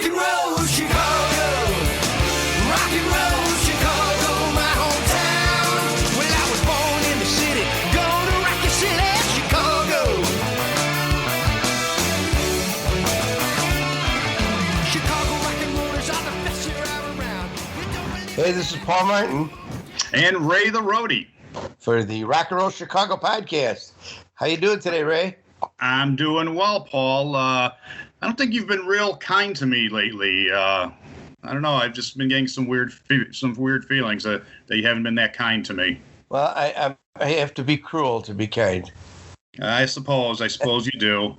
and roll, Chicago. Rock and roll, Chicago, my hometown. Well, I was born in the city, gonna rock your city, Chicago. Chicago rock and rollers are the best you're ever around. Hey, this is Paul Martin and Ray the Roadie for the Rock and Roll Chicago podcast. How you doing today, Ray? I'm doing well, Paul. I don't think you've been real kind to me lately. I don't know. I've just been getting some weird feelings that you haven't been that kind to me. Well, I have to be cruel to be kind. I suppose you do.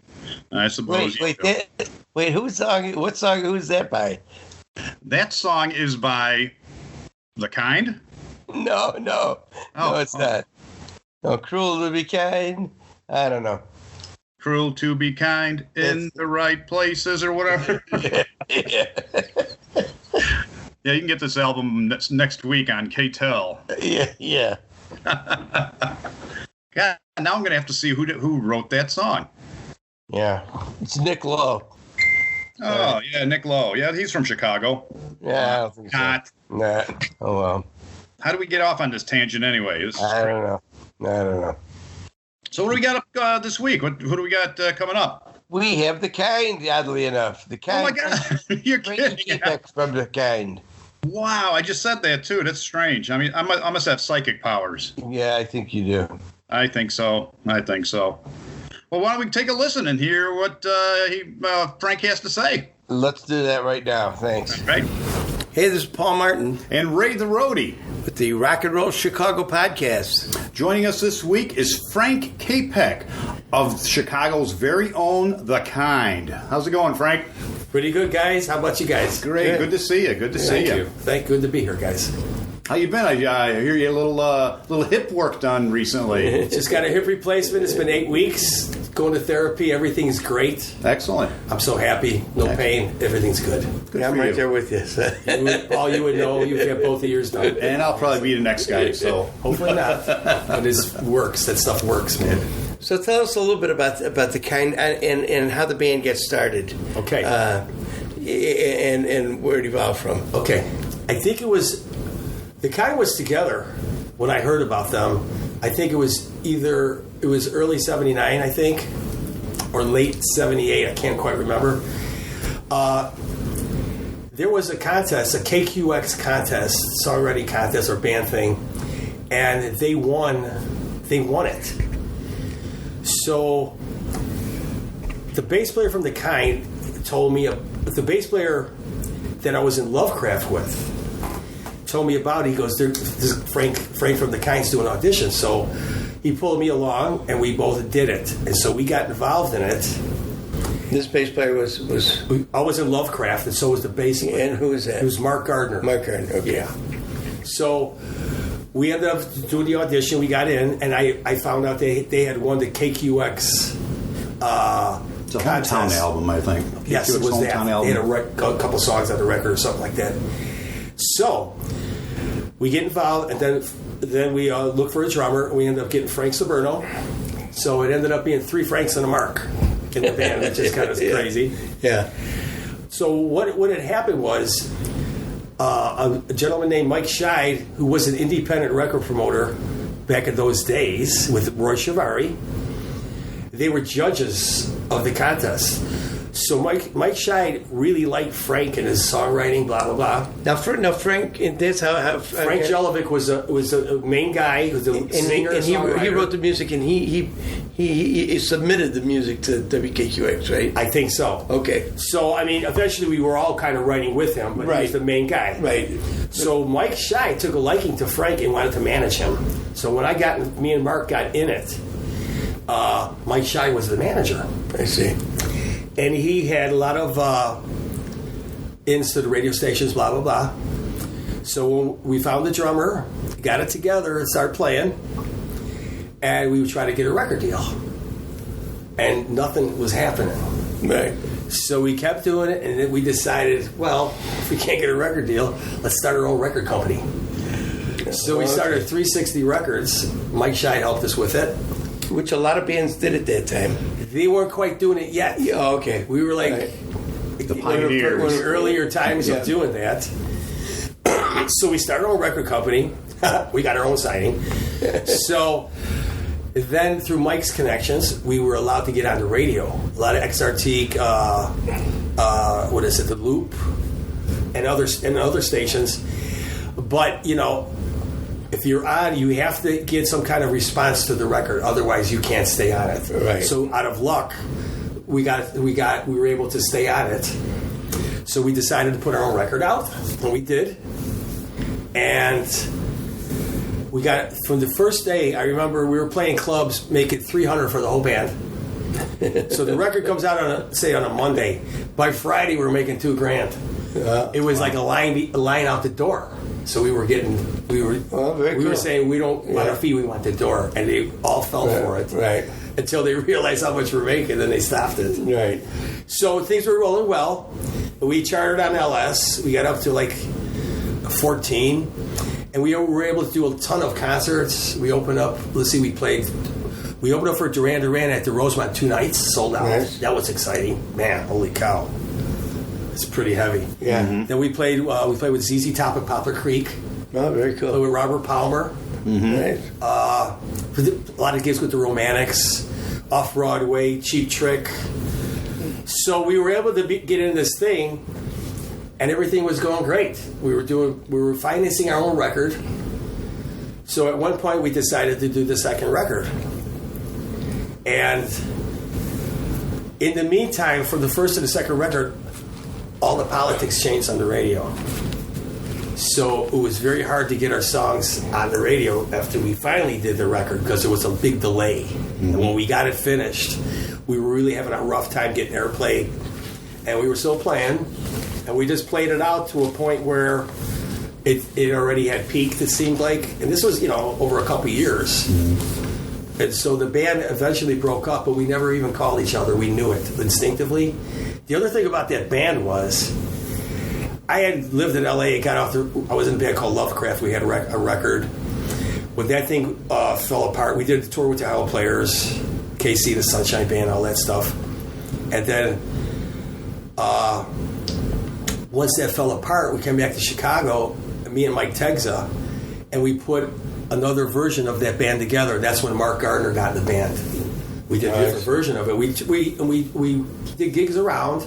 Wait, whose song? What song? Who's that by? That song is by The Kind? No, it's not. No, cruel to be kind. I don't know. Cruel to be kind in the right places or whatever. Yeah. Yeah, you can get this album next week on KTEL. Yeah. God, now I'm going to have to see who wrote that song. Yeah, it's Nick Lowe. Oh, yeah, Nick Lowe. Yeah, he's from Chicago. Yeah, I don't think Not. So. Nah. Oh, well. How do we get off on this tangent anyway? I don't know. So what do we got up this week? Who do we got coming up? We have The Kind, oddly enough. The Kind. Oh, my God. You're kidding. Capek from The Kind. Wow, I just said that, too. That's strange. I mean, I must have psychic powers. Yeah, I think you do. I think so. Well, why don't we take a listen and hear what Frank has to say? Let's do that right now. Thanks. All right. Hey, this is Paul Martin And Ray the Roadie. with the Rock and Roll Chicago podcast. Joining us this week is Frank Capek of Chicago's very own The Kind. How's it going, Frank? Pretty good, guys. How about you guys? Great. Good to see you. Thank you. Good to be here, guys. How you been? I hear you a little hip work done recently. Just got a hip replacement. It's been 8 weeks. Going to therapy. Everything's great. Excellent. I'm so happy. No pain. Everything's good. Yeah, I'm right there with you. All you would know, you've got both of yours done. And I'll probably be the next guy, so hopefully not. But it works. That stuff works, man. So tell us a little bit about The Kind and how the band gets started. Okay. And where it evolved from. Okay. I think it was... The Kind was together when I heard about them. I think it was early 79, I think, or late 78. I can't quite remember. There was a contest, a KQX contest, songwriting contest or band thing, and they won it. So the bass player from The Kind told me, the bass player that I was in Lovecraft with, told me about it. He goes, this Frank from The Kind's doing auditions. So he pulled me along, and we both did it. And so we got involved in it. This bass player was... I was in Lovecraft, and so was the bass player. And who was that? It was Mark Gardner. Mark Gardner, okay. Yeah. So we ended up doing the audition. We got in, and I found out they had won the KQX it's a contest. hometown album, I think. Yes, KQX it was that. Album. They had a couple songs on the record or something like that. So we get involved, and then we look for a drummer. We end up getting Frank Saberno. So it ended up being 3 Franks and a Mark in the band, which is kind of crazy. Yeah. So what had happened was a gentleman named Mike Scheid, who was an independent record promoter back in those days with Roy Chiavari, they were judges of the contest. So Mike Scheid really liked Frank and his songwriting, blah blah blah. Now Frank, and that's how Frank Jelinek was a main guy, who's a singer, and he wrote the music, and he submitted the music to WKQX, right? I think so. Okay. So I mean, eventually we were all kind of writing with him, but he was the main guy, right? So Mike Scheid took a liking to Frank and wanted to manage him. So when me and Mark got in it, Mike Scheid was the manager. I see. And he had a lot of ins to the radio stations, blah, blah, blah. So when we found the drummer, got it together, and started playing, and we would try to get a record deal. And nothing was happening. Right. So we kept doing it, and then we decided, well, if we can't get a record deal, let's start our own record company. So we started 360 Records. Mike Scheid helped us with it. Which a lot of bands did at that time. They weren't quite doing it yet. Oh, okay. We were like The pioneers. One of the earlier times of doing that. So we started our own record company. We got our own signing. So then through Mike's connections, we were allowed to get on the radio. A lot of XRT, The Loop, and other stations. But, if you're on, you have to get some kind of response to the record. Otherwise, you can't stay on it. Right. So out of luck, we were able to stay on it. So we decided to put our own record out, and we did. And we got, from the first day, I remember we were playing clubs, making $300 for the whole band. So the record comes out on a Monday. By Friday, we were making $2,000. It was like a line out the door. So we were saying we don't want a fee, we want the door, and they all fell for it. Right. Until they realized how much we're making, then they stopped it. Right. So things were rolling well. We charted on LS. We got up to like 14, and we were able to do a ton of concerts. We opened up. We opened up for Duran Duran at the Rosemont 2 nights, sold out. Nice. That was exciting, man. Holy cow! It's pretty heavy. Yeah. Mm-hmm. Then we played with ZZ Top at Poplar Creek. Oh, very cool. Played with Robert Palmer. Right. A lot of gigs with the Romantics, Off Broadway, Cheap Trick. So we were able to get in this thing, and everything was going great. We were financing our own record. So at one point we decided to do the second record. And in the meantime, from the first to the second record, all the politics changed on the radio. So it was very hard to get our songs on the radio after we finally did the record because there was a big delay. Mm-hmm. And when we got it finished, we were really having a rough time getting airplay. And we were still playing. And we just played it out to a point where it already had peaked, it seemed like. And this was, over a couple years. Mm-hmm. And so the band eventually broke up, but we never even called each other. We knew it instinctively. The other thing about that band was, I had lived in L.A. I was in a band called Lovecraft. We had a record. When that thing fell apart, we did a tour with the Ohio Players, KC, the Sunshine Band, all that stuff. And then once that fell apart, we came back to Chicago, me and Mike Tegza, and we put another version of that band together. That's when Mark Gardner got in the band. We did a different version of it. We did gigs around.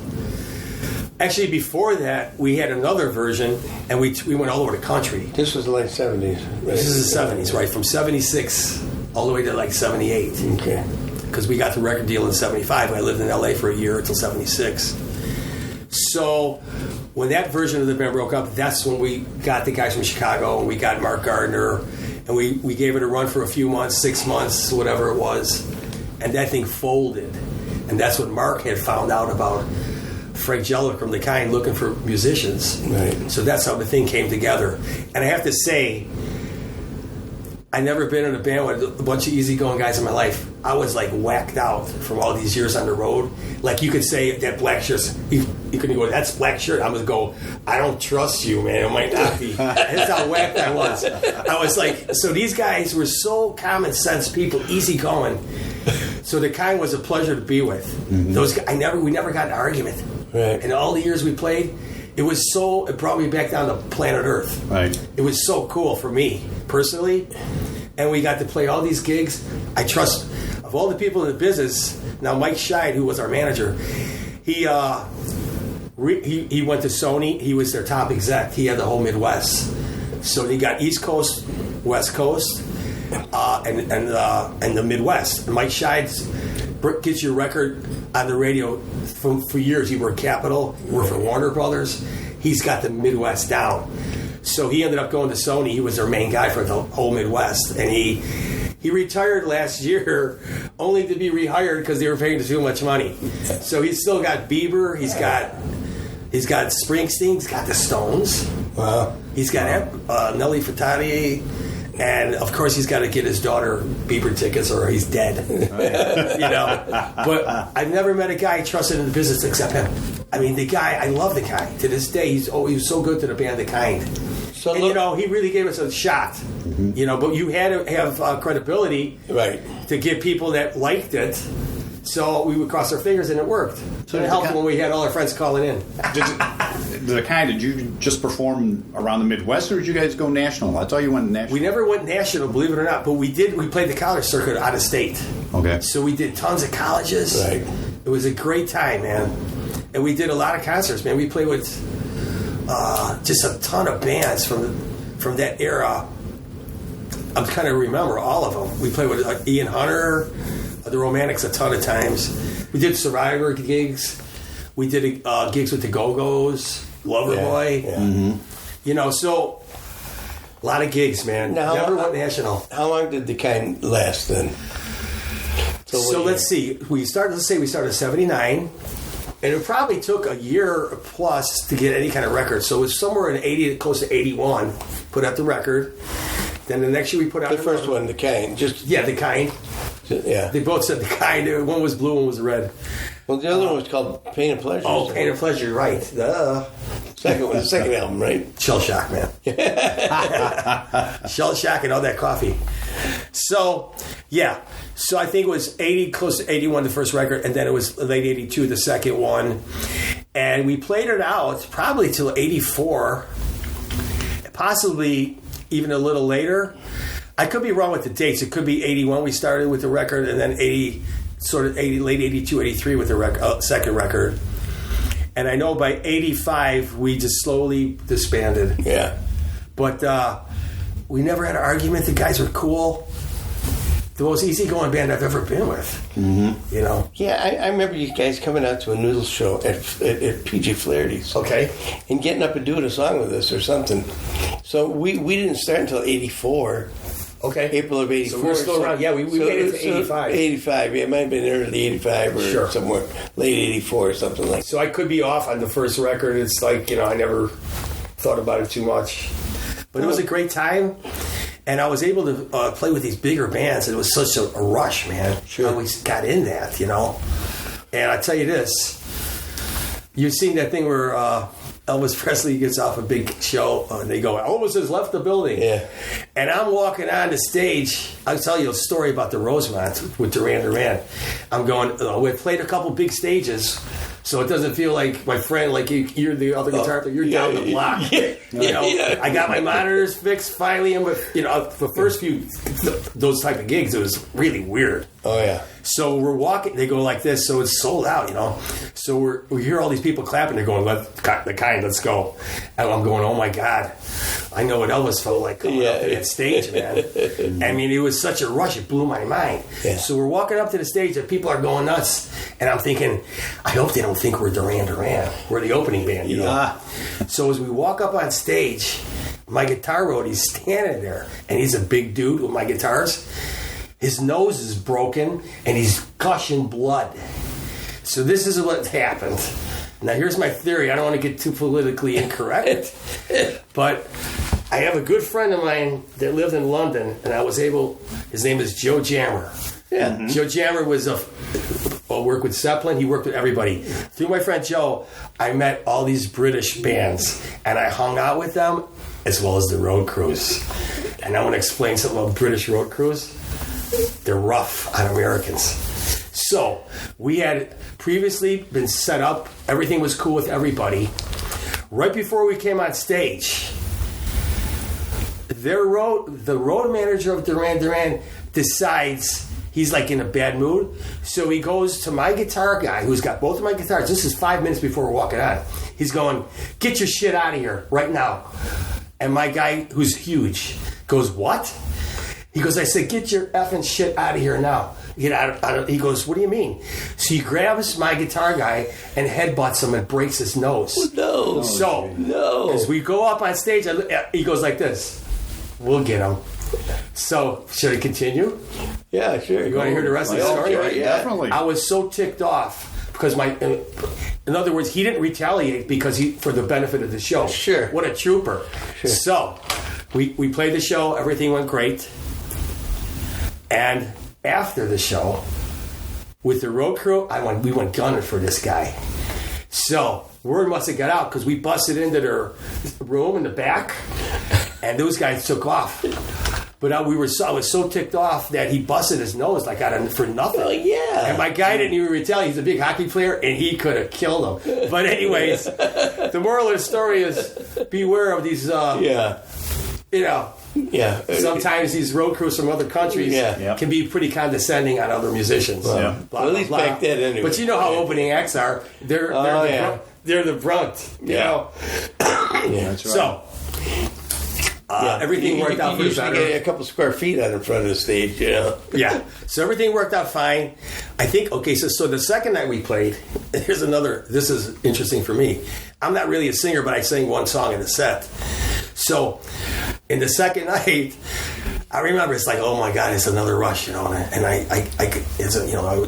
Actually, before that, we had another version, and we went all over the country. This was the late 70s. Right? This is the 70s, right? From 76 all the way to like 78. Okay. Because we got the record deal in 75. I lived in L.A. for a year until 76. So when that version of the band broke up, that's when we got the guys from Chicago, and we got Mark Gardner, and we gave it a run for a few months, 6 months, whatever it was, and that thing folded. And that's when Mark had found out about Frank Jellick from The Kind looking for musicians. Right. So that's how the thing came together. And I have to say, I never been in a band with a bunch of easygoing guys in my life. I was like whacked out from all these years on the road. Like you could say that black shirt, you couldn't go, that's black shirt. I would go, I don't trust you, man. It might not be. That's how whacked I was. I was like, so these guys were so common sense people, easygoing. So The Kind was a pleasure to be with. Mm-hmm. Those guys, we never got in an argument. Right. And all the years we played, it brought me back down to planet Earth. Right. It was so cool for me, personally. And we got to play all these gigs. I trust, of all the people in the business, now Mike Scheid, who was our manager, he went to Sony. He was their top exec. He had the whole Midwest. So he got East Coast, West Coast, and the Midwest. And Mike Scheid gets your record on the radio for years. He worked Capitol, worked for Warner Brothers. He's got the Midwest down. So he ended up going to Sony. He was their main guy for the whole Midwest. And he retired last year only to be rehired because they were paying too much money. So he's still got Bieber. He's got Springsteen. He's got the Stones. Wow. He's got Nelly Furtado. And, of course, he's got to get his daughter Bieber tickets or he's dead. But I've never met a guy trusted in the business except him. I mean, the guy, I love the guy. To this day, he was so good to the band, The Kind. So and, he really gave us a shot. Mm-hmm. But you had to have credibility right. to get people that liked it So we would cross our fingers and it worked. So it helped when we had all our friends calling in. Did you just perform around the Midwest, or did you guys go national? I thought you went national. We never went national, believe it or not, but we did. We played the college circuit out of state. Okay. So we did tons of colleges. Right. It was a great time, man. And we did a lot of concerts, man. We played with just a ton of bands from that era. I'm kind of remember all of them. We played with Ian Hunter, the Romantics a ton of times. We did Survivor gigs. We did gigs with the Go-Go's, Loverboy. Yeah. Mm-hmm. You know, so a lot of gigs, man. Now, Never went national. How long did the kind last then? So let's see. We started in 79, and it probably took a year plus to get any kind of record. So it was somewhere in 80, close to 81, put out the record. Then the next year we put out the first one, the kind. The kind. Yeah. They both said the kind. One was blue, one was red. Well, the other one was called Pain and Pleasure. Oh, Pain and Pleasure, right. The second album, right? Shell Shock, man. Shell Shock and all that coffee. So, yeah. So I think it was 80, close to 81, the first record, and then it was late 82, the second one. And we played it out probably till 84, possibly even a little later. I could be wrong with the dates. It could be 81 we started with the record, and then late 82, 83 with the second record. And I know by 85 we just slowly disbanded. Yeah. But we never had an argument. The guys were cool. The most easygoing band I've ever been with. Mm-hmm. You know? Yeah, I remember you guys coming out to a noodle show at PG Flaherty's. Okay. And getting up and doing a song with us or something. So we didn't start until 84. Okay. April of 84. So we're still around. Yeah, we made it to 85. 85, yeah. It might have been early 85 or somewhere late 84 or something like that. So I could be off on the first record. It's like, I never thought about it too much. But it was a great time. And I was able to play with these bigger bands. It was such a rush, man. Sure. I always got in that, And I tell you this. You've seen that thing where Elvis Presley gets off a big show and they go, Elvis has left the building. Yeah. And I'm walking on the stage. I'll tell you a story about the Rosemont with Duran Duran. I'm going, we played a couple big stages. So it doesn't feel like my friend, like you're the other guitar player, you're down the block. I got my monitors fixed finally, but the first few those type of gigs, it was really weird. Oh yeah. So we're walking, they go like this, so it's sold out, So we hear all these people clapping, they're going, let's go. And I'm going, oh my God, I know what Elvis felt like coming up to that stage, man. I mean, it was such a rush, it blew my mind. Yeah. So we're walking up to the stage and people are going nuts. And I'm thinking, I hope they don't think we're Duran Duran. We're the opening band, So as we walk up on stage, my guitar roadie's standing there. And he's a big dude with my guitars. His nose is broken, and he's gushing blood. So this is what happened. Now, here's my theory. I don't want to get too politically incorrect, but I have a good friend of mine that lived in London, and his name is Joe Jammer. Yeah. Mm-hmm. Joe Jammer was worked with Zeppelin. He worked with everybody. Through my friend Joe, I met all these British bands, and I hung out with them, as well as the road crews. And I want to explain something about British road crews. They're rough on Americans. So, we had previously been set up. Everything was cool with everybody. Right before we came on stage, the road manager of Duran Duran decides he's like in a bad mood. So he goes to my guitar guy, who's got both of my guitars. This is 5 minutes before we're walking on. He's going, get your shit out of here right now. And my guy, who's huge, goes, what? He goes, I said, get your effing shit out of here now. Get out. He goes, what do you mean? So he grabs my guitar guy and headbutts him and breaks his nose. No. So, as we go up on stage, he goes like this. We'll get him. So, should I continue? Yeah, sure. You want to hear the rest of the story? Right, Yeah. definitely. I was so ticked off because in other words, he didn't retaliate because for the benefit of the show. Sure. What a trooper. Sure. So, we played the show. Everything went great. And after the show, with the road crew, we went gunning for this guy. So, word must have got out because we busted into their room in the back, and those guys took off. But I was so ticked off that he busted his nose like for nothing. Oh, yeah. And my guy didn't even retaliate. He's a big hockey player, and he could have killed him. But anyways, the moral of the story is beware of these, sometimes these road crews from other countries can be pretty condescending on other musicians. Well, at least back then, anyway. But you know how opening acts are. They're the brunt. You know? That's right. So... everything worked out for the better. Get a couple square feet out in front of the stage, you know. Yeah, so everything worked out fine. I think, so the second night we played, this is interesting for me. I'm not really a singer, but I sang one song in the set. So in the second night, I remember it's like, oh my God, it's another Rush, you know,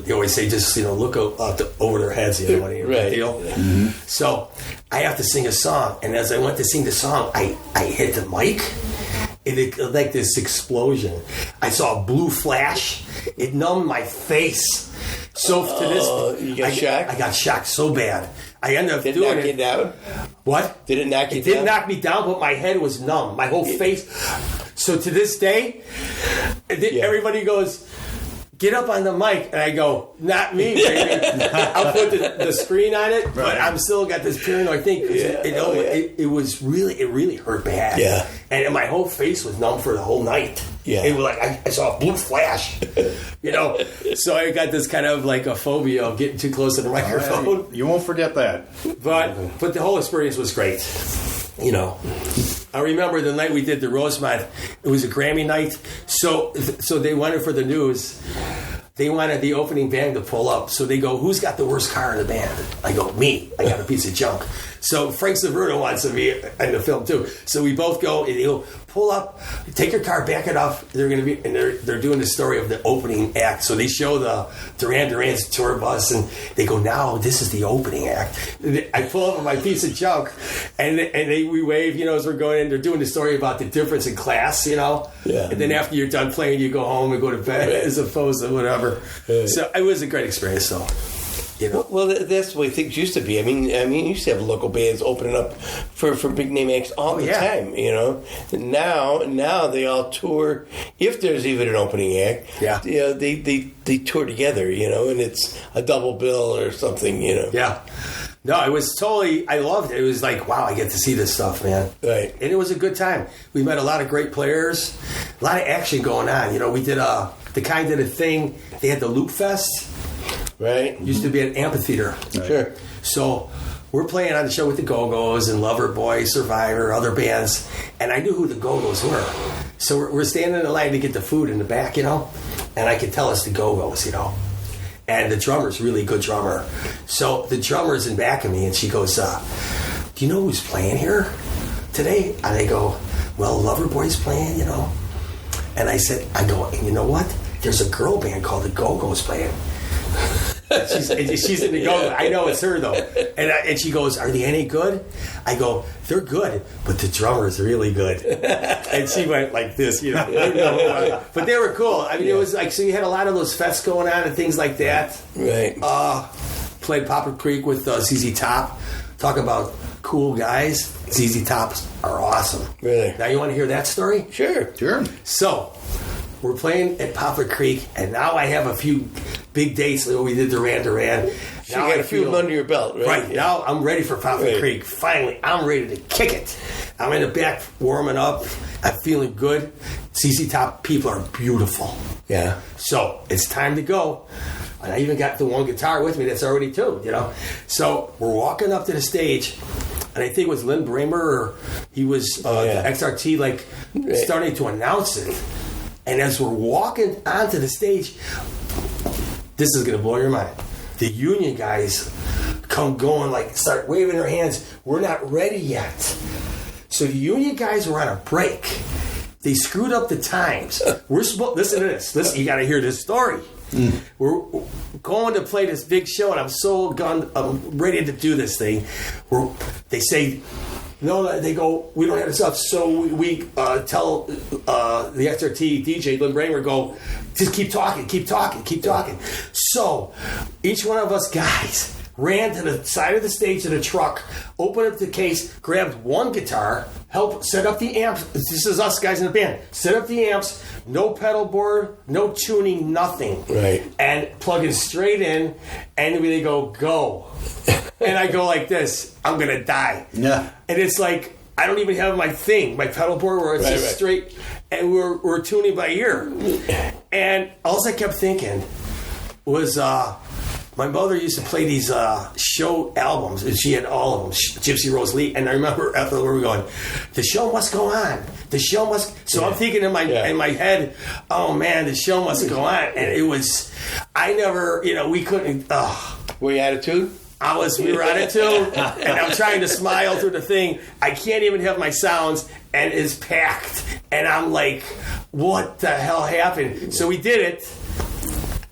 you always say, just, look over their heads, you know, right. Deal. Mm-hmm. So I have to sing a song, and as I went to sing the song, I hit the mic, and it like this explosion. I saw a blue flash. It numbed my face. So to this, you got shocked? I got shocked so bad. I ended up doing it. Did it knock you down? What? Did it knock you down? It didn't knock me down, but my head was numb. My whole face. So to this day, everybody goes, get up on the mic. And I go, not me, baby. I'll put the screen on it, but I'm still got this paranoid thing. It really hurt bad. Yeah. And my whole face was numb for the whole night. Yeah. It was like I saw a blue flash, So I got this kind of like a phobia of getting too close to the microphone. You won't forget that. But the whole experience was great. I remember the night we did the Rosemont. It was a Grammy night, so they wanted for the news. They wanted the opening band to pull up. So they go, who's got the worst car in the band? I go, me. I got a piece of junk. So Frank Capek wants to be in the film too. So we both go, and he'll pull up, take your car, back it up. They're going to be, and they're doing the story of the opening act. So they show the Duran's tour bus, and they go, now this is the opening act. I pull up with my piece of junk, and we wave, as we're going in. They're doing the story about the difference in class, Yeah. And then after you're done playing, you go home and go to bed as opposed to whatever. So it was a great experience, though. Well, that's the way things used to be. I mean, you used to have local bands opening up for big name acts all the time. Now they all tour. If there's even an opening act, they tour together. And it's a double bill or something. Yeah. No, it was I loved it. It was like, wow, I get to see this stuff, man. Right. And it was a good time. We met a lot of great players, a lot of action going on. We did the kind of thing. They had the Loop Fest. Right. Used to be an amphitheater. Right. Sure. So we're playing on the show with the Go-Go's and Loverboy, Survivor, other bands. And I knew who the Go-Go's were. So we're standing in line to get the food in the back, and I could tell it's the Go-Go's, And the drummer's a really good drummer. So the drummer's in back of me, and she goes, do you know who's playing here today? And I go, well, Loverboy's playing, And I go, and you know what? There's a girl band called the Go-Go's playing. She's in the Go. I know it's her though, and she goes, "Are they any good?" I go, "They're good, but the drummer's really good." And she went like this, But they were cool. I mean, it was like, so you had a lot of those fests going on and things like that. Right. Played Poplar Creek with ZZ Top. Talk about cool guys. ZZ Tops are awesome. Really? Now you want to hear that story? Sure. So we're playing at Poplar Creek, and now I have a few big dates. We did Duran. So you got a few under your belt, right? Right. Now I'm ready for Poplar Creek. Finally, I'm ready to kick it. I'm in the back warming up. I'm feeling good. ZZ Top people are beautiful. Yeah. So it's time to go. And I even got the one guitar with me that's already tuned, So we're walking up to the stage, and I think it was Lynn Bramer, or he was the XRT, starting to announce it. And as we're walking onto the stage, this is going to blow your mind. The union guys come going, start waving their hands. We're not ready yet. So the union guys were on a break. They screwed up the times. We're supposed. Listen to this. Listen, you got to hear this story. We're going to play this big show, and I'm ready to do this thing. They say, no, they go, we don't have the stuff. So we tell the XRT DJ, Lynn Bramer, go, just keep talking. So each one of us guys ran to the side of the stage of the truck, opened up the case, grabbed one guitar, helped set up the amps. This is us guys in the band. Set up the amps, no pedal board, no tuning, nothing. Right. And plug it straight in, and they go. And I go like this, I'm going to die. Yeah. And it's like, I don't even have my pedal board where it's just straight, and we're tuning by ear. And all I kept thinking was, my mother used to play these show albums, and she had all of them, Gypsy Rose Lee. And I remember after we were going, the show must go on. The show must. So I'm thinking in my head, oh man, the show must go on. And it was, I never, we couldn't. Were you attitude? We were on it too, and I'm trying to smile through the thing. I can't even have my sounds, and it's packed. And I'm like, what the hell happened? So we did it.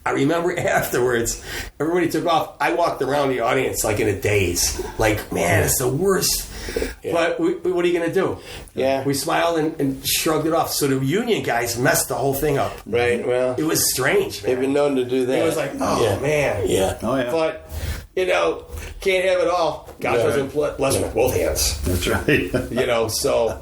I remember afterwards, everybody took off. I walked around the audience like in a daze. Like, man, it's the worst. Yeah. But what are you going to do? Yeah. We smiled and shrugged it off. So the union guys messed the whole thing up. Right, well. It was strange, man. They've been known to do that. It was like, man. Yeah. Oh, yeah. But, can't have it all. God doesn't bless with both hands. That's right. So...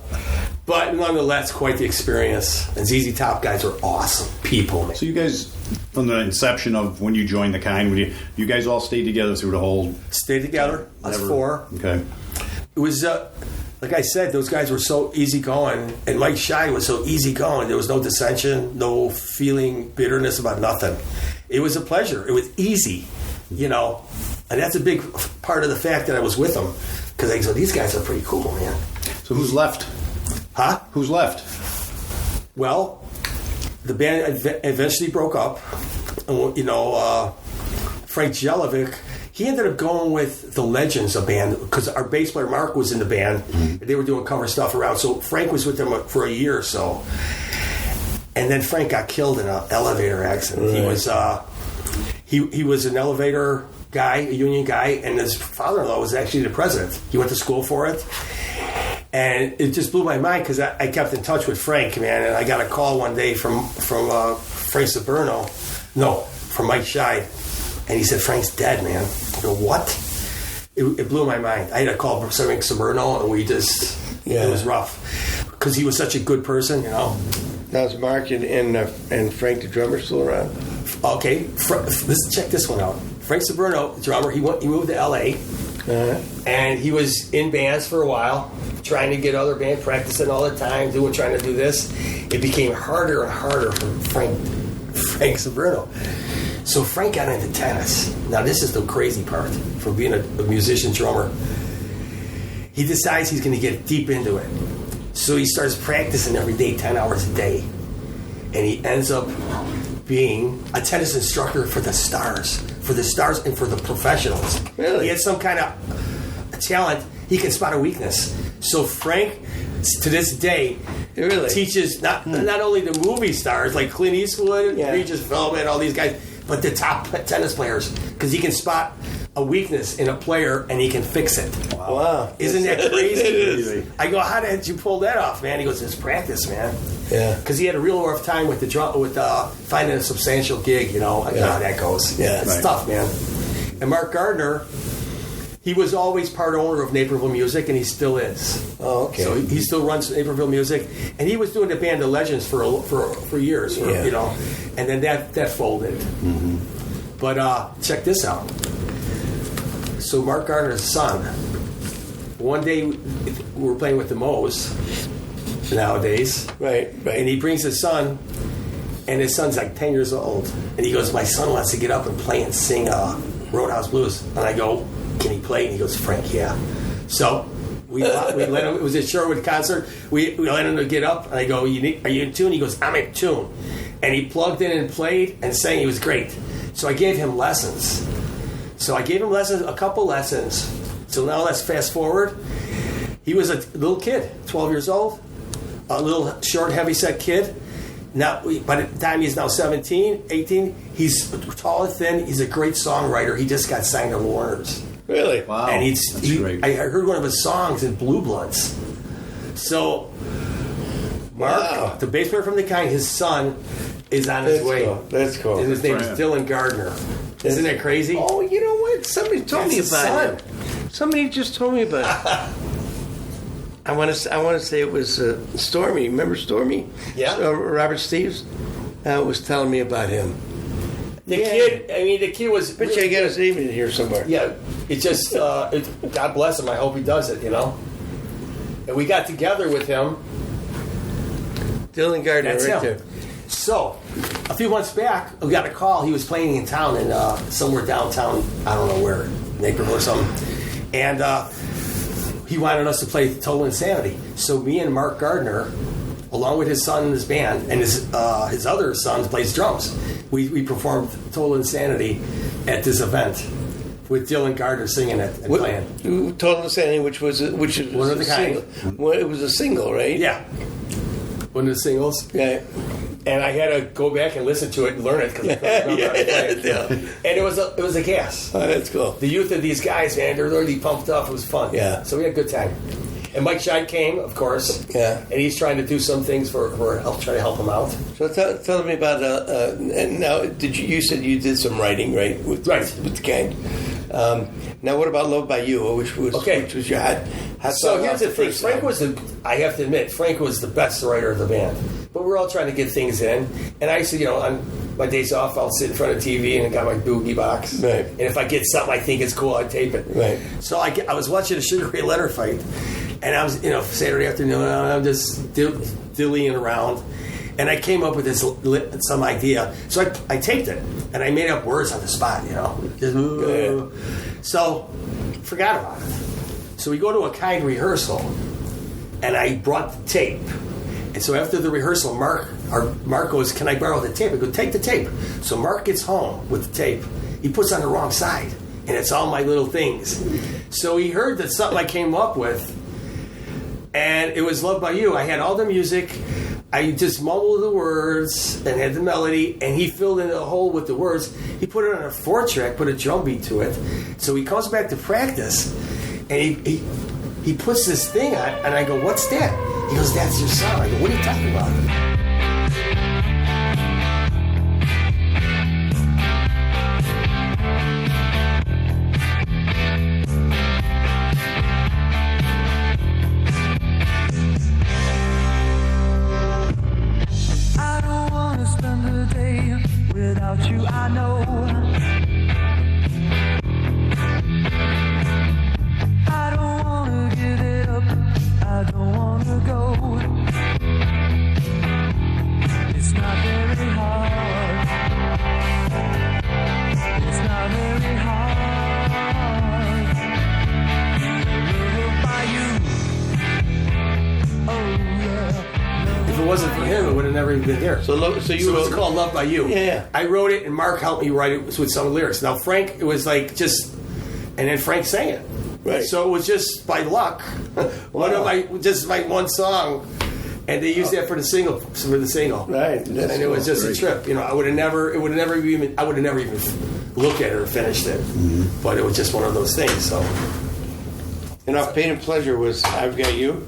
But nonetheless, quite the experience. And ZZ Top guys are awesome people, man. So you guys, from the inception of when you joined the kind, you guys all stayed together through the whole... Stayed together. Us four. Okay. It was, like I said, those guys were so easygoing. And Mike Scheid was so easygoing. There was no dissension, no feeling bitterness about nothing. It was a pleasure. It was easy, And that's a big part of the fact that I was with them. Because I go, these guys are pretty cool, man. So who's left? Huh? Who's left? Well, the band eventually broke up. And, Frank Jelovic, he ended up going with the Legends, a band, because our bass player Mark was in the band. Mm-hmm. They were doing cover stuff around. So Frank was with them for a year or so. And then Frank got killed in an elevator accident. Right. He was he was an elevator guy, a union guy, and his father-in-law was actually the president. He went to school for it. And it just blew my mind because I kept in touch with Frank, man. And I got a call one day from Frank Saberno. No, from Mike Scheid. And he said, Frank's dead, man. I go, what? It blew my mind. I had to call Frank Saberno, and we just, it was rough. Because he was such a good person, Now is Mark and Frank the drummer still around? Okay, let's check this one out. Frank Saberno, drummer, he moved to L.A., and he was in bands for a while, trying to get other bands, practicing all the time, trying to do this. It became harder and harder for Frank Saberno. So Frank got into tennis. Now this is the crazy part from being a musician drummer. He decides he's going to get deep into it. So he starts practicing every day, 10 hours a day. And he ends up being a tennis instructor for the stars and for the professionals. Really? He had some kind of talent. He can spot a weakness. So Frank, to this day, teaches not only the movie stars like Clint Eastwood, Regis Philbin, all these guys, but the top tennis players, because he can spot a weakness in a player and he can fix it. Wow. Isn't that crazy? It is. I go, how did you pull that off, man? He goes, it's practice, man. Yeah. Because he had a real rough time with finding a substantial gig, I know how that goes. Yeah. It's tough, man. And Mark Gardner, he was always part owner of Naperville Music, and he still is. Oh, okay. So he still runs Naperville Music, and he was doing the band The Legends for years, and then that folded. Mm-hmm. But check this out. So Mark Gardner's son, one day we were playing with the Moes nowadays. Right. And he brings his son, and his son's like 10 years old. And he goes, my son wants to get up and play and sing Roadhouse Blues. And I go, can he play? And he goes, Frank, yeah. So we let him, it was at Sherwood concert. We let him to get up, and I go, are you in tune? He goes, I'm in tune. And he plugged in and played and sang. He was great. So I gave him lessons. A couple lessons. So now let's fast forward. He was a little kid, 12 years old, a little short, heavy-set kid. Now, by the time he's now 17, 18, he's tall and thin. He's a great songwriter. He just got signed to Warner's. Really? Wow. And That's great. I heard one of his songs in Blue Bloods. So, Mark, the bass player from The Kind, his son, is on his way. Cool. That's cool. And his name is Dylan Gardner. Isn't that crazy? Oh, you know what? Somebody told me That's his about son. it. Somebody just told me about it. I want to say it was Stormy. Remember Stormy? Yeah. Robert Steves was telling me about him. The kid was. Bet you I got his name in here somewhere. Yeah, it just, God bless him. I hope he does it, And we got together with him. Dylan Gardner, That's right him. there. So, a few months back, we got a call. He was playing in town, somewhere downtown, I don't know where, Naperville or something. And he wanted us to play Total Insanity. So me and Mark Gardner, along with his son and his band, and his other son plays drums, we performed Total Insanity at this event with Dylan Gardner singing it and playing. Total Insanity, which is One of the kind. single. Well, it was a single, right? Yeah. One of the singles. Yeah. And I had to go back and listen to it and learn it because I couldn't remember how to play it. Yeah. And it was a gas. Oh, that's cool. The youth of these guys, man, they're really pumped up. It was fun. Yeah. So we had a good time. And Mike Scheid came, of course. Yeah. And he's trying to do some things for help, try to help him out. So tell me about and now. You said you did some writing, right? With the gang. Now, what about Love by You, which was your hot So song here's off the thing. first Frank album? I have to admit, Frank was the best writer of the band. But we're all trying to get things in. And I said, on my days off, I'll sit in front of TV and I got my boogie box. Right. And if I get something I think is cool, I tape it. Right. So I was watching a Sugar Ray Leonard fight. And I was, Saturday afternoon, I'm just dillying around. And I came up with some idea. So I taped it. And I made up words on the spot, Just, so, forgot about it. So we go to a kind rehearsal. And I brought the tape. And so after the rehearsal, Mark goes, "Can I borrow the tape?" I go, "Take the tape." So Mark gets home with the tape. He puts it on the wrong side. And it's all my little things. So he heard that something I came up with. And it was Love by You. I had all the music. I just mumbled the words and had the melody. And he filled in the hole with the words. He put it on a 4-track, put a drum beat to it. So he comes back to practice. And he puts this thing on. And I go, "What's that?" He goes, "That's your song." I go, "What are you talking about?" I don't wanna spend a day without you, I know. I don't wanna give it up, I don't wanna go. It's not very hard. It's not very hard. Love by you. Oh yeah. If it wasn't for him, it would have never even been here. So you it's called Love by You. Yeah. I wrote it, and Mark helped me write it with some lyrics. Now, Frank, it was like just... And then Frank sang it. Right. So it was just by luck. My one song. And they used that for the single. Right. And it was just a trip. I would have never even looked at it or finished it. Mm-hmm. But it was just one of those things, so... And Off Pain and Pleasure was I've Got You?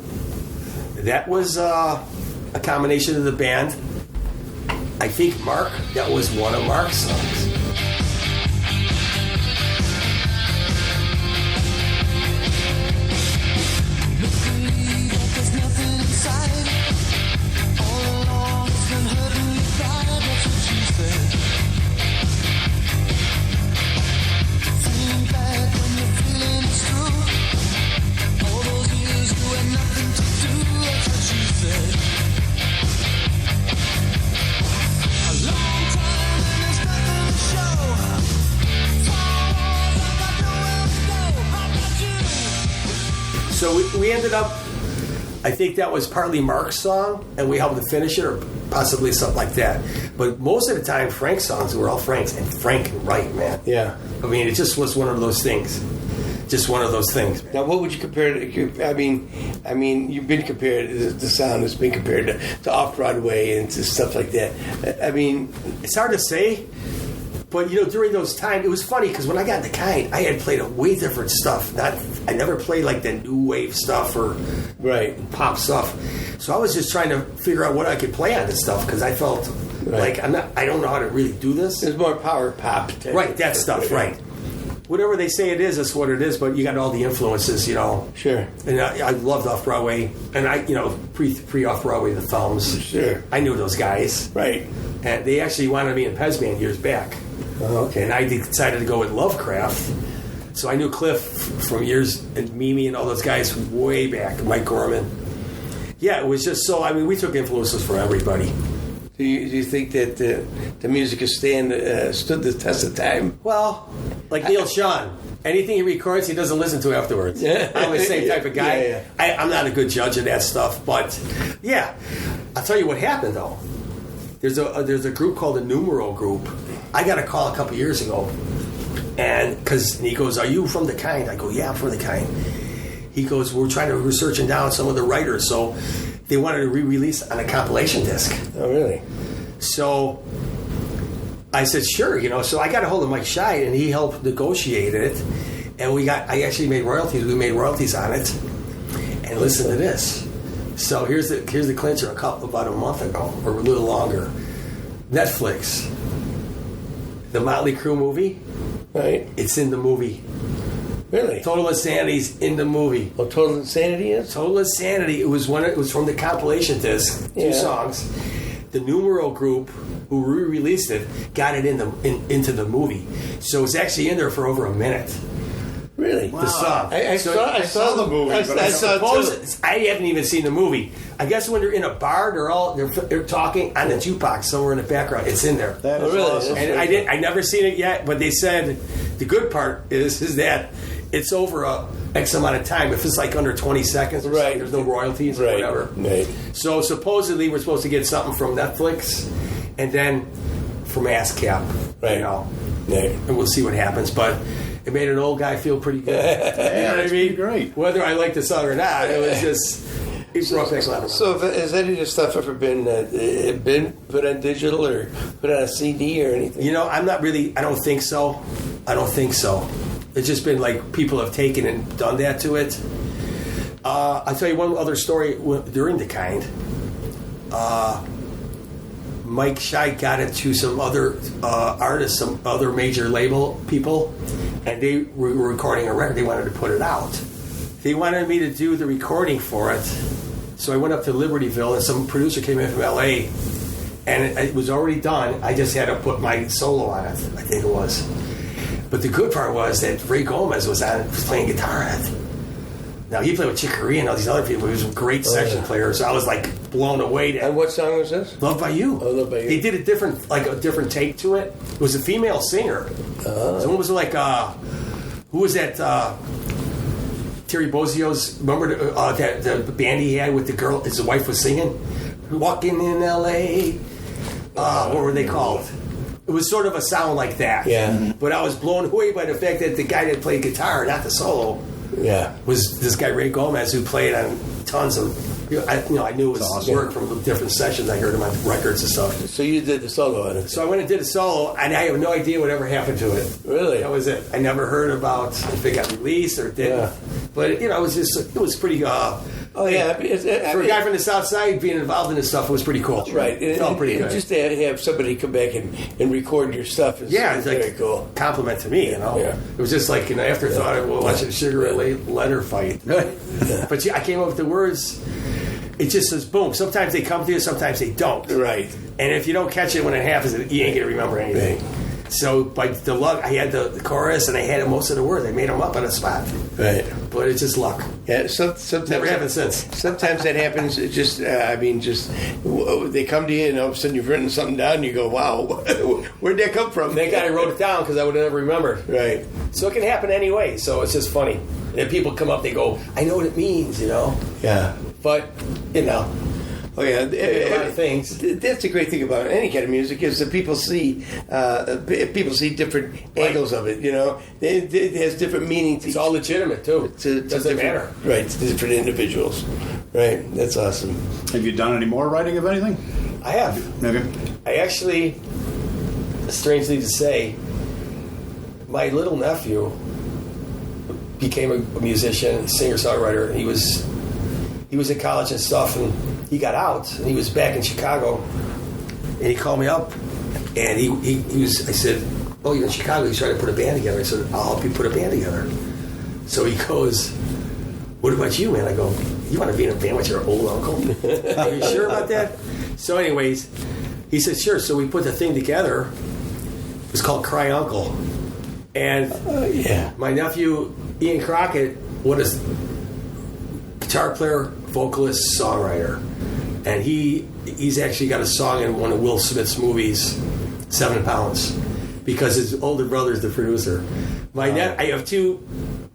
That was a combination of the band. I think Mark, that was one of Mark's songs. So we ended up, I think that was partly Mark's song, and we helped to finish it, or possibly something like that. But most of the time, Frank's songs were all Frank's, and Frank can write, man. Yeah. I mean, it just was one of those things. Just one of those things. Now, what would you compare to? I mean, you've been compared. The sound has been compared to Off Broadway and to stuff like that. I mean, it's hard to say. But, during those times, it was funny because when I got in the kind, I had played a way different stuff. I never played like the new wave stuff or right pop stuff. So I was just trying to figure out what I could play on this stuff because I felt Right. Like I don't know how to really do this. There's more power pop. Right, that stuff, right. Whatever they say it is, that's what it is, but you got all the influences, you know. Sure. And I loved Off-Broadway, and pre-Off-Broadway, the Thumbs. Sure. I knew those guys. Right. And they actually wanted me in Pez Band years back. Oh, okay. And I decided to go with Lovecraft. So I knew Cliff from years, and Mimi and all those guys way back, Mike Gorman. Yeah, it was just so, I mean, we took influences from everybody. Do you think that the music has stood the test of time? Well, like Neil Sean, anything he records, he doesn't listen to afterwards. Yeah. I'm the same type of guy. Yeah. I'm not a good judge of that stuff, but yeah, I'll tell you what happened though. There's a group called the Numeral Group. I got a call a couple years ago, and he goes, "Are you from the Kind?" I go, "Yeah, I'm from the Kind." He goes, we're searching down some of the writers, so they wanted to re-release on a compilation disc. Oh, really? So I said, sure, you know. So I got a hold of Mike Scheid, and he helped negotiate it. And I actually made royalties. We made royalties on it. And listen to this. So here's the clincher. About a month ago, or a little longer, Netflix, the Motley Crue movie. Right. It's in the movie. Really? Total Insanity's in the movie. Oh, Total Insanity is? Total Insanity. It was from the compilation disc. Two songs. The Numeral Group, who re-released it, got it into the movie. So it's actually in there for over a minute. Really? The song. I saw the movie. I haven't even seen the movie. I guess when they're in a bar, they're talking on the jukebox somewhere in the background. It's in there. That is really awesome. And I never seen it yet, but they said the good part is that it's over a X amount of time. If it's like under 20 seconds or something, there's no royalties or whatever. Right. So supposedly we're supposed to get something from Netflix and then from ASCAP. Right. You know? Right. And we'll see what happens. But it made an old guy feel pretty good. Yeah, You know what I mean? great. Whether I like the song or not, it was just... It brought back a lot of So has any of this stuff ever been put on digital or put on a CD or anything? You know, I don't think so. It's just been like people have taken and done that to it. I'll tell you one other story during the Kind. Mike Scheid got it to some other artists, some other major label people, and they were recording a record. They wanted to put it out. They wanted me to do the recording for it. So I went up to Libertyville, and some producer came in from L.A., and it was already done. I just had to put my solo on it, I think it was. But the good part was that Ray Gomez was playing guitar on it. Now, he played with Chick Corea and all these other people. He was a great session player, so I was like blown away. And what song was this? Loved by You. Oh, Loved by You. They did a different take to it. It was a female singer. Someone was like, who was that? Terry Bozzio's, remember the band he had with the girl, his wife was singing? Walking in L.A. What were they called? It was sort of a sound like that. Yeah. But I was blown away by the fact that the guy that played guitar, not the solo, was this guy Ray Gomez, who played on tons of... I knew his work from different sessions. I heard him on records and stuff. So you did the solo on it? So I went and did a solo, and I have no idea what ever happened to it. Really? That was it. I never heard about if it got released or didn't. Yeah. But it was pretty. For a guy from the South Side being involved in this stuff, it was pretty cool. Right. It felt pretty good. Just to have somebody come back and record your stuff is very cool. Compliment to me, you know. Yeah. It was just like an afterthought of watching a cigarette letter fight. But I came up with the words. It just says boom. Sometimes they come to you, sometimes they don't. Right. And if you don't catch it when it happens, you ain't gonna remember anything. Right. So by the luck, I had the chorus and I had most of the words. I made them up on the spot. Right. But it's just luck. Yeah. Sometimes never happened since. Sometimes that happens. It just they come to you and all of a sudden you've written something down and you go, wow, where'd that come from? Thank God I wrote it down because I would have never remembered. Right. So it can happen anyway. So it's just funny. And people come up, they go, I know what it means, you know. Yeah. But, you know. Oh yeah, a lot of things. That's the great thing about any kind of music is that people see different angles of it. You know, it has different meanings. It's all legitimate too. It doesn't matter. Right, to different individuals. Right, that's awesome. Have you done any more writing of anything? I have. Okay. I actually, strangely to say, my little nephew became a musician, singer-songwriter. He was in college and stuff, and he got out, and he was back in Chicago, And he called me up, and he was. I said, "Oh, you're in Chicago. He's trying to put a band together." I said, "I'll help you put a band together." So he goes, "What about you, man?" I go, "You want to be in a band with your old uncle? Are you sure about that?" So, anyways, he said, "Sure." So we put the thing together. It was called Cry Uncle, and my nephew Ian Crockett was a guitar player, vocalist, songwriter, and he's actually got a song in one of Will Smith's movies, 7 Pounds, because his older brother is the producer. I have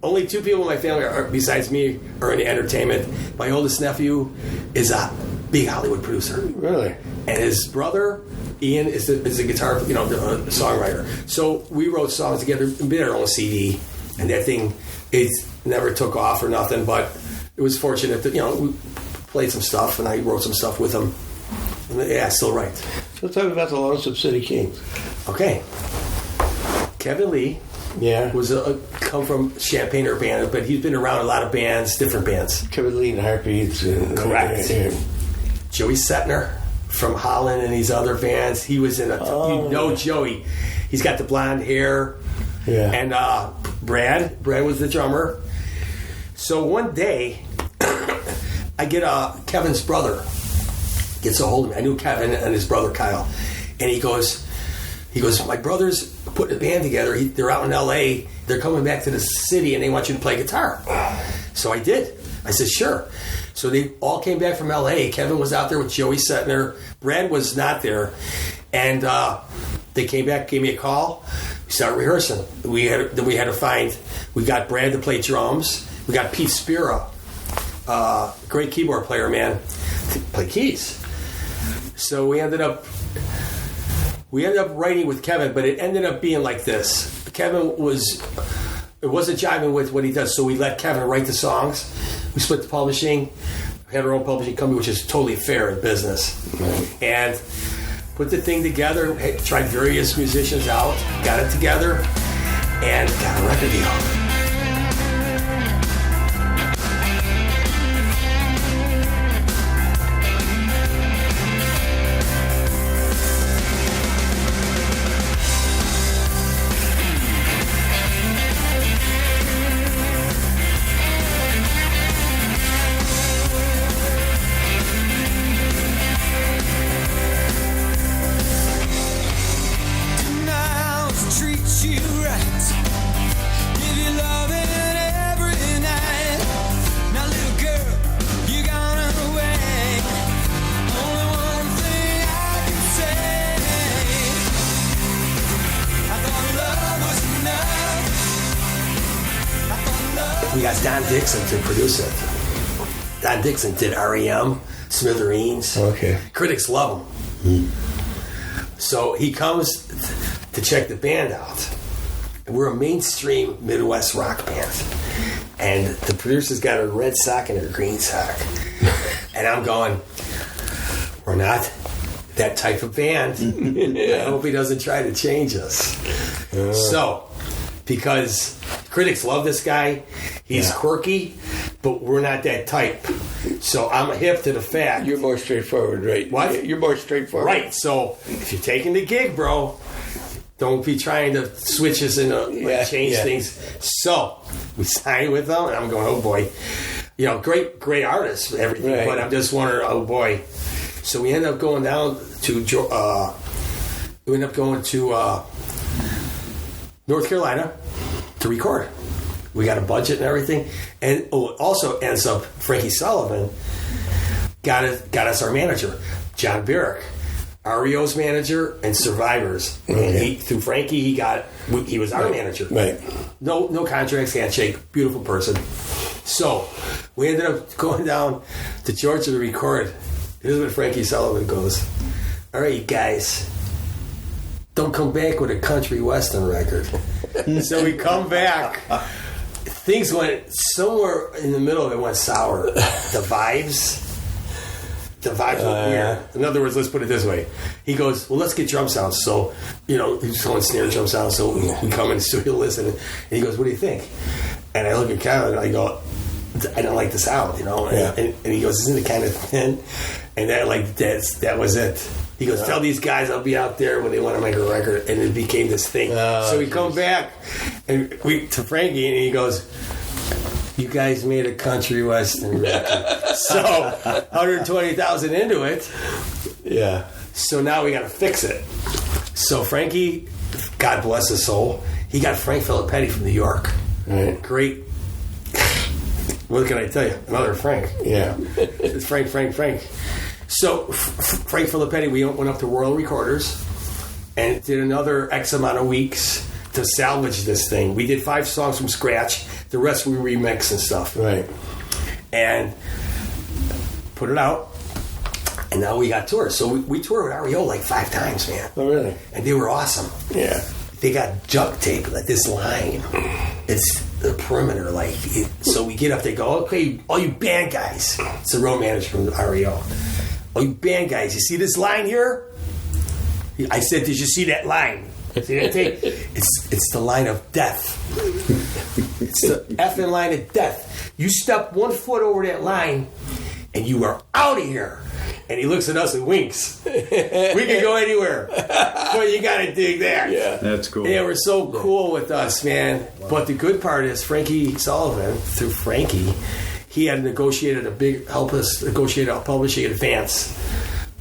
only two people in my family besides me are in entertainment. My oldest nephew is a big Hollywood producer. Really? And his brother, Ian, is a guitar, songwriter. So we wrote songs together, made our own CD, and that thing, it never took off or nothing, but it was fortunate that, we played some stuff, and I wrote some stuff with him. And yeah, I still write. So tell me about the Lonesome City Kings. Okay. Kevin Lee. Yeah. Was come from Champaign Urbana, but he's been around a lot of bands, different bands. Kevin Lee and Heartbeats. Correct. Joey Setner from Holland and these other bands. He was in Joey. He's got the blonde hair. Yeah. And Brad was the drummer. So one day, I get Kevin's brother gets a hold of me. I knew Kevin and his brother Kyle, and he goes, my brother's putting a band together. They're out in L.A. They're coming back to the city, and they want you to play guitar. So I did. I said, sure. So they all came back from L.A. Kevin was out there with Joey Setner. Brad was not there. And they came back, gave me a call. We started rehearsing. We got Brad to play drums. We got Pete Spira, great keyboard player, man, to play keys. So we ended up writing with Kevin, but it ended up being like this. Kevin wasn't jiving with what he does, so we let Kevin write the songs. We split the publishing. We had our own publishing company, which is totally fair in business. Right. And put the thing together, tried various musicians out, got it together, and got a record deal. We got Don Dixon to produce it. Don Dixon did R.E.M., Smithereens. Okay. Critics love him. So he comes to check the band out. And we're a mainstream Midwest rock band. And the producer's got a red sock and a green sock. And I'm going, we're not that type of band. I hope he doesn't try to change us. So, because critics love this guy, he's quirky, but we're not that type. So I'm hip to the fact. You're more straightforward, right? What? You're more straightforward. Right. So if you're taking the gig, bro, don't be trying to switch us and change things. So we signed with them, and I'm going, oh boy. Great artists, everything, right. But I'm just wondering, oh boy. So we end up going down to North Carolina to record. We got a budget and everything, and also ends up Frankie Sullivan got us our manager, John Barrick, REO's manager and Survivors. Okay. And through Frankie, he was our manager. Right. No contracts, handshake, beautiful person. So we ended up going down to Georgia to record. Here's what Frankie Sullivan goes. All right, you guys, don't come back with a country western record. So we come back. Things went somewhere in the middle of it went sour. The vibes were weird. In other words, let's put it this way. He goes, well, let's get drum sounds. So, he's going snare drum sounds. So we come in the studio, listen, and he goes, what do you think? And I look at Kevin and I go, I don't like the sound, And he goes, isn't it kind of thin? And that was it. He goes, tell these guys I'll be out there when they want to make a record. And it became this thing. So we come back and to Frankie, and he goes, you guys made a country western record. So 120,000 into it. Yeah. So now we got to fix it. So Frankie, God bless his soul, he got Frank Filippetti from New York. Right. Great. What can I tell you? Another Frank. Yeah. It's Frank. So Frank Filippetti, we went up to Royal Recorders and did another X amount of weeks to salvage this thing. We did 5 songs from scratch. The rest we remix and stuff. Right. And put it out. And now we got tours. So we toured with REO like 5 times, man. Oh, really? And they were awesome. Yeah. They got duct tape, like this line. It's the perimeter, like. So we get up, they go, okay, all you band guys. It's the road manager from REO. All you band guys, you see this line here? I said, did you see that line? See that tape? It's the line of death. It's the effing line of death. You step 1 foot over that line, and you are out of here. And he looks at us and winks. We can go anywhere. But you got to dig that. Yeah. That's cool. They were so cool with us, man. But the good part is Frankie Sullivan, through Frankie, he had negotiated help us negotiate a publishing advance,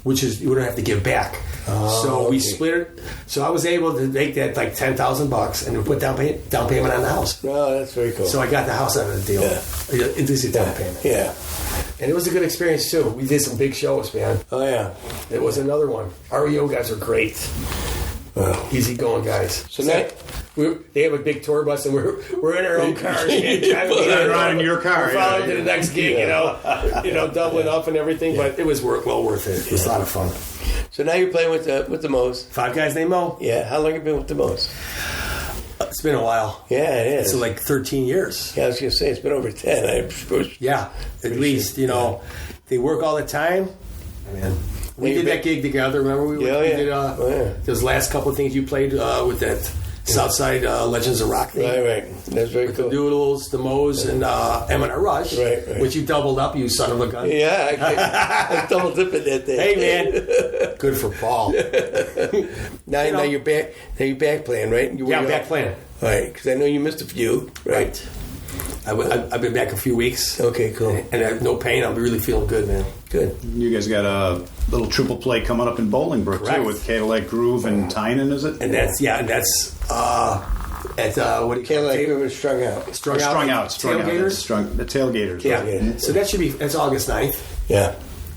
which is you don't have to give back. So we split it. So I was able to make that like $10,000 and put down payment on the house. Oh, that's very cool. So I got the house out of the deal. Yeah. It is a down payment. Yeah. And it was a good experience too. We did some big shows, man. Oh, yeah. It was another one. REO guys are great. Easy going guys. So now... They have a big tour bus, and we're in our own cars. Driving around in your car. We're following to the next gig, you know, doubling up and everything. But it was well worth it. It was a lot of fun. So now you're playing with the Moes. 5 guys named Mo. Yeah. How long have you been with the Moes? It's been a while. Yeah, it is. So like 13 years. Yeah, I was going to say, it's been over 10, I suppose. Yeah, at least, you know. They work all the time. Man. We did that gig together. Remember we did those last couple of things you played with that Southside Legends of Rock thing. Right. That's very with cool. The Doodles, the Moes, and M&R Rush. Right. Which you doubled up, you son of a gun. Yeah, I double dipping that thing. Hey, man. Good for Paul. Now you're back. Now you're back playing, right? I'm back playing. All right, because I know you missed a few. Right. I've been back a few weeks. Okay, cool. And I have no pain. I'm really feeling good, man. Good. You guys got a little triple play coming up in Bolingbrook, Correct. too, with Cadillac Groove and Tynan, is it? And that's at what do you call Like it? we were strung out. Strung out. Tailgaters? The Tailgaters. Yeah. So that's August 9th. Yeah.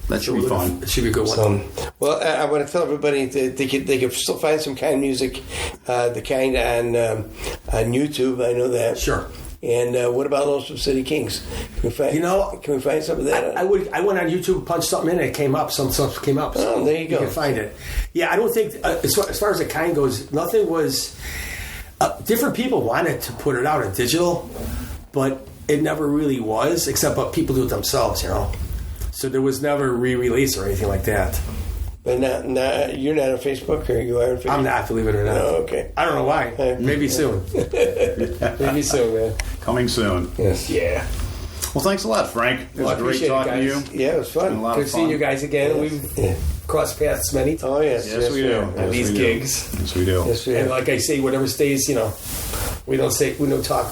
That should be fun. It should be a good one. Well, I want to tell everybody that they can still find some kind of music, the kind on YouTube. I know that. Sure. And what about Lonesome City Kings? Can we find some of that? I went on YouTube, punched something in, and it came up. Some stuff came up. So there you go. You can find it. Yeah, I don't think as far as the kind goes, nothing was. Different people wanted to put it out in digital, but it never really was. Except people do it themselves, you know. So there was never re-release or anything like that. But you're not on Facebook, or you are on Facebook? I'm not, believe it or not. Oh, okay. I don't know why. Maybe soon. Maybe soon, man. Coming soon. Yes. Yeah. Well, thanks a lot, Frank. It was great talking to you. Yeah, it was fun. A lot Good of seeing fun. you guys again. We've crossed paths many times. Oh, yes. Yes, we do. At these gigs. Yes, we do. Yes, we And do. like I say, whatever stays, you know, we don't talk.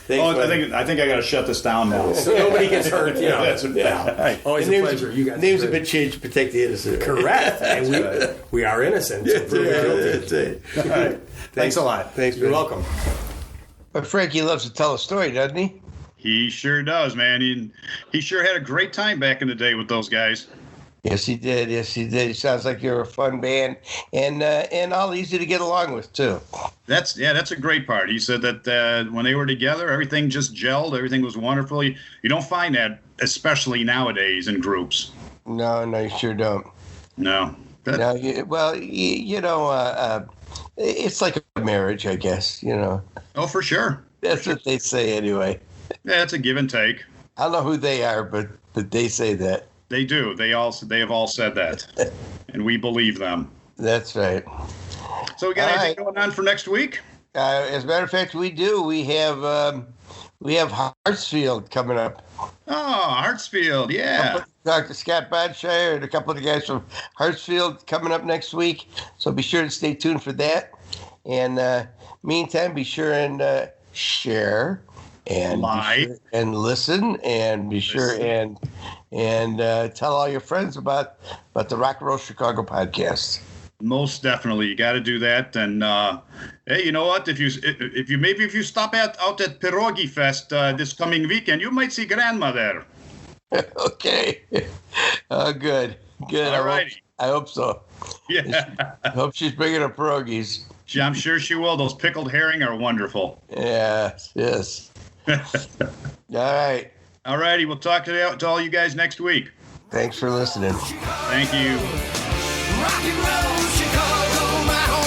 I think I got to shut this down now. So nobody gets hurt, you know. That's Yeah. Always a pleasure. You guys Names are have been changed to protect the innocent. correct. And we are innocent. So proven guilty. That's it. All right. Thanks a lot. Thanks, You're man. welcome. But Frankie loves to tell a story, doesn't he? He sure does, man. He sure had a great time back in the day with those guys. Yes, he did. Yes, he did. He sounds like you're a fun band and all easy to get along with too. That's a great part. He said that when they were together, everything just gelled. Everything was wonderful. You don't find that, especially nowadays in groups. No, you sure don't. No. No, it's like a marriage, I guess. You know, Oh, for sure. that's what they say anyway. Yeah, it's a give and take. I don't know who they are, but they say that. They do. They have all said that, and we believe them. That's right. So we got All anything going on for next week? As a matter of fact, we do. We have We have Hartsfield coming up. Oh, Hartsfield, yeah. Dr. Scott Bodshire and a couple of the guys from Hartsfield coming up next week. So be sure to stay tuned for that. And meantime, be sure and share and and listen and be sure and tell all your friends about the Rock and Roll Chicago podcast. Most definitely, you got to do that. And hey, you know what? If you stop out at Pierogi Fest this coming weekend, you might see Grandma there. Okay. Oh, good. All righty. I hope so. Yeah. I hope she's bringing her pierogies. I'm sure she will. Those pickled herring are wonderful. Yes. All right. All righty. We'll talk to all you guys next week. Thanks for listening. Thank you. Rock and roll, Chicago, my home.